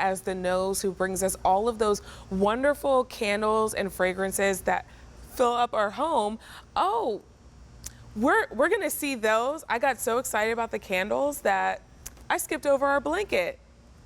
as the nose who brings us all of those wonderful candles and fragrances that fill up our home. Oh, we're gonna see those. I got so excited about the candles that I skipped over our blanket.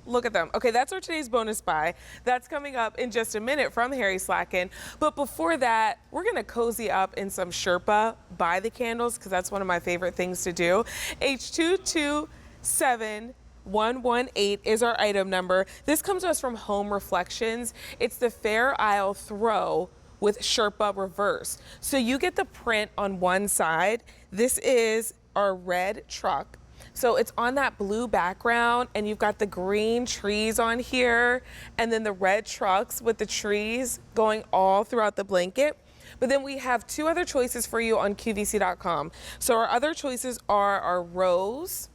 Look at them. Okay, that's our today's bonus buy. That's coming up in just a minute from Harry Slacken. But before that, we're gonna cozy up in some Sherpa by the candles, because that's one of my favorite things to do. H227118 is our item number. This comes to us from Home Reflections. It's the Fair Isle Throw with Sherpa Reverse. So you get the print on one side. This is our red truck. So it's on that blue background, and you've got the green trees on here, and then the red trucks with the trees going all throughout the blanket. But then we have two other choices for you on QVC.com. So our other choices are our rose,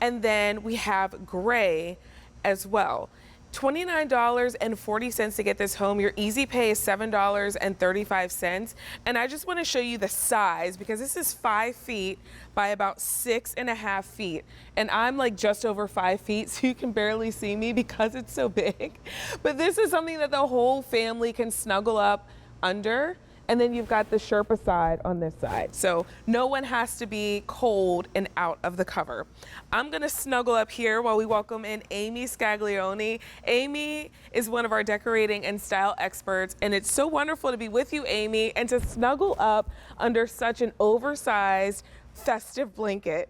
and then we have gray as well. $29.40 to get this home. Your easy pay is $7.35. And I just want to show you the size, because this is 5 feet by about 6.5 feet. And I'm like just over 5 feet, so you can barely see me because it's so big. But this is something that the whole family can snuggle up under. And then you've got the Sherpa side on this side. So no one has to be cold and out of the cover. I'm gonna snuggle up here while we welcome in Amy Scaglione. Amy is one of our decorating and style experts, and it's so wonderful to be with you, Amy, and to snuggle up under such an oversized festive blanket.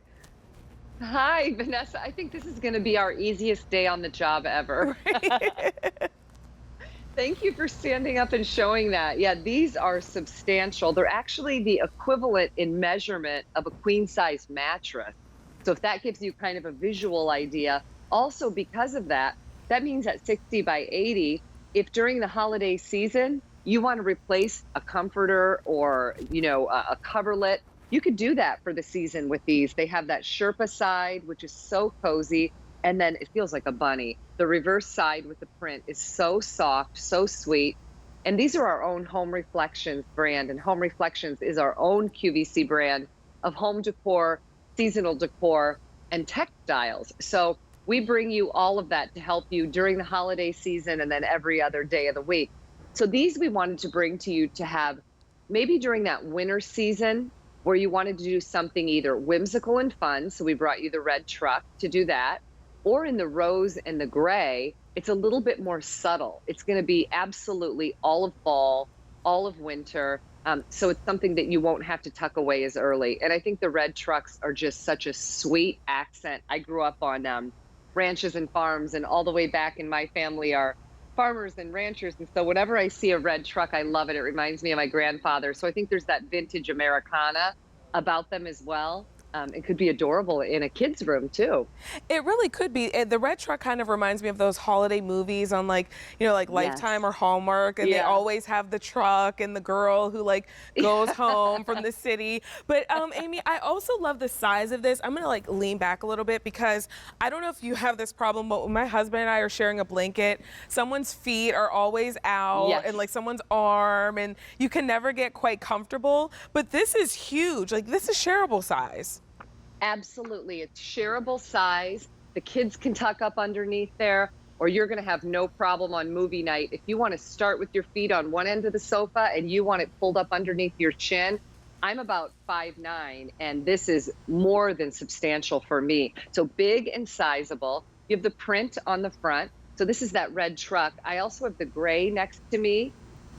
Hi, Vanessa. I think this is gonna be our easiest day on the job ever. Right? Thank you for standing up and showing that. Yeah, these are substantial. They're actually the equivalent in measurement of a queen size mattress. So if that gives you kind of a visual idea, also because of that, that means at 60 by 80, if during the holiday season, you want to replace a comforter or, a coverlet, you could do that for the season with these. They have that Sherpa side, which is so cozy. And then it feels like a bunny. The reverse side with the print is so soft, so sweet. And these are our own Home Reflections brand. And Home Reflections is our own QVC brand of home decor, seasonal decor, and textiles. So we bring you all of that to help you during the holiday season and then every other day of the week. So these we wanted to bring to you to have maybe during that winter season where you wanted to do something either whimsical and fun. So we brought you the red truck to do that. Or in the rose and the gray, it's a little bit more subtle. It's going to be absolutely all of fall, all of winter. So it's something that you won't have to tuck away as early. And I think the red trucks are just such a sweet accent. I grew up on ranches and farms, and all the way back in my family are farmers and ranchers. And so whenever I see a red truck, I love it. It reminds me of my grandfather. So I think there's that vintage Americana about them as well. It could be adorable in a kid's room too. It really could be. The red truck kind of reminds me of those holiday movies on like Lifetime or Hallmark, and they always have the truck and the girl who goes home from the city. But Amy, I also love the size of this. I'm gonna lean back a little bit, because I don't know if you have this problem, but when my husband and I are sharing a blanket, someone's feet are always out and someone's arm, and you can never get quite comfortable. But this is huge. This is shareable size. Absolutely. It's shareable size. The kids can tuck up underneath there, or you're going to have no problem on movie night. If you want to start with your feet on one end of the sofa and you want it pulled up underneath your chin, I'm about 5'9", and this is more than substantial for me. So big and sizable. You have the print on the front. So this is that red truck. I also have the gray next to me,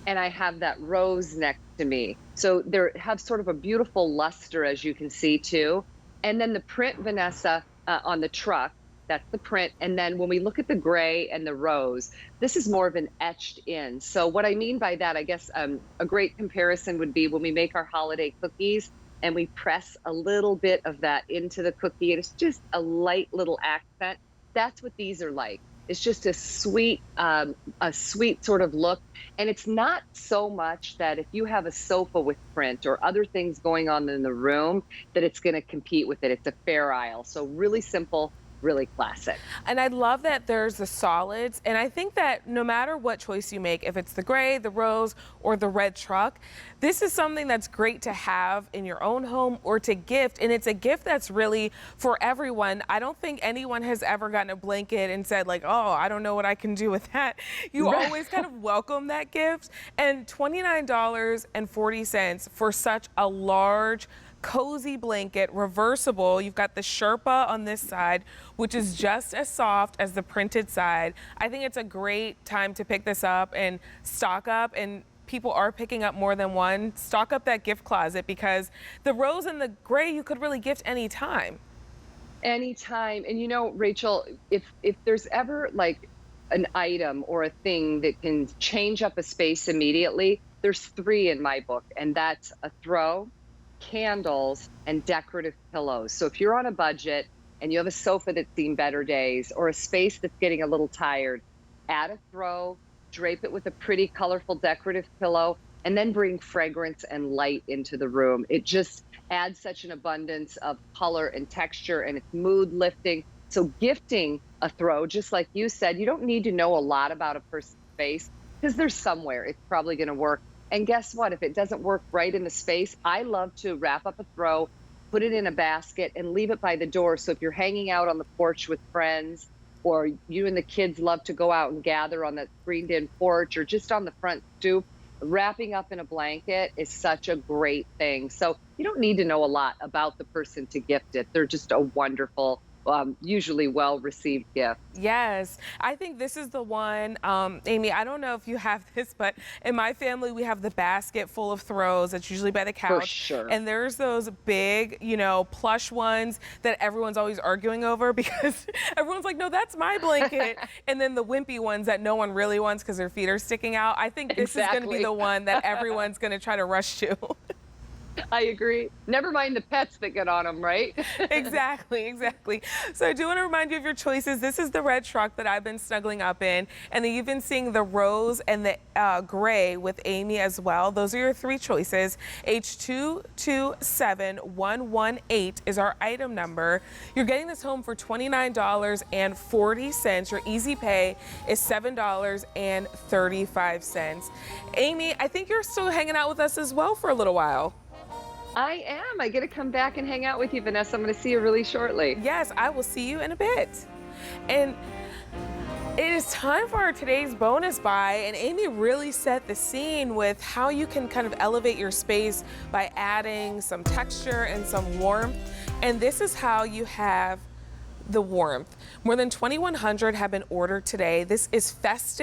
and I have that rose next to me. So they have sort of a beautiful luster, as you can see too. And then the print, Vanessa, on the truck, that's the print. And then when we look at the gray and the rose, this is more of an etched in. So what I mean by that, I guess a great comparison would be when we make our holiday cookies and we press a little bit of that into the cookie, and it's just a light little accent. That's what these are like. It's just a sweet sort of look. And it's not so much that if you have a sofa with print or other things going on in the room, that it's going to compete with it. It's a Fair Isle. So really simple, really classic. And I love that there's the solids. And I think that no matter what choice you make, if it's the gray, the rose, or the red truck, this is something that's great to have in your own home or to gift. And it's a gift that's really for everyone. I don't think anyone has ever gotten a blanket and said like, oh, I don't know what I can do with that. You always kind of welcome that gift. And $29.40 for such a large, cozy blanket, reversible. You've got the Sherpa on this side, which is just as soft as the printed side. I think it's a great time to pick this up and stock up, and people are picking up more than one. Stock up that gift closet, because the rose and the gray you could really gift anytime. Anytime. And you know, Rachel, if there's ever like an item or a thing that can change up a space immediately, there's three in my book, and that's a throw, candles, and decorative pillows. So if you're on a budget and you have a sofa that's seen better days or a space that's getting a little tired, add a throw, drape it with a pretty colorful decorative pillow, and then bring fragrance and light into the room. It just adds such an abundance of color and texture, and it's mood lifting. So gifting a throw, just like you said, you don't need to know a lot about a person's space, because there's somewhere it's probably going to work. And guess what? If it doesn't work right in the space, I love to wrap up a throw, put it in a basket, and leave it by the door. So if you're hanging out on the porch with friends, or you and the kids love to go out and gather on the screened-in porch or just on the front stoop, wrapping up in a blanket is such a great thing. So you don't need to know a lot about the person to gift it. They're just a wonderful, usually well-received gift. Yes, I think this is the one, Amy, I don't know if you have this, but in my family, we have the basket full of throws. It's usually by the couch. For sure. And there's those big, you know, plush ones that everyone's always arguing over, because everyone's like, no, that's my blanket. And then the wimpy ones that no one really wants because their feet are sticking out. I think this is going to be the one that everyone's going to try to rush to. I agree. Never mind the pets that get on them, right? Exactly, exactly. So I do want to remind you of your choices. This is the red truck that I've been snuggling up in, and then you've been seeing the rose and the gray with Amy as well. Those are your three choices. H227118 is our item number. You're getting this home for $29.40. Your easy pay is $7.35. Amy, I think you're still hanging out with us as well for a little while. I am. I get to come back and hang out with you, Vanessa. I'm going to see you really shortly. Yes, I will see you in a bit. And it is time for our today's bonus buy, and Amy really set the scene with how you can kind of elevate your space by adding some texture and some warmth. And this is how you have the warmth. More than 2,100 have been ordered today. This is festive.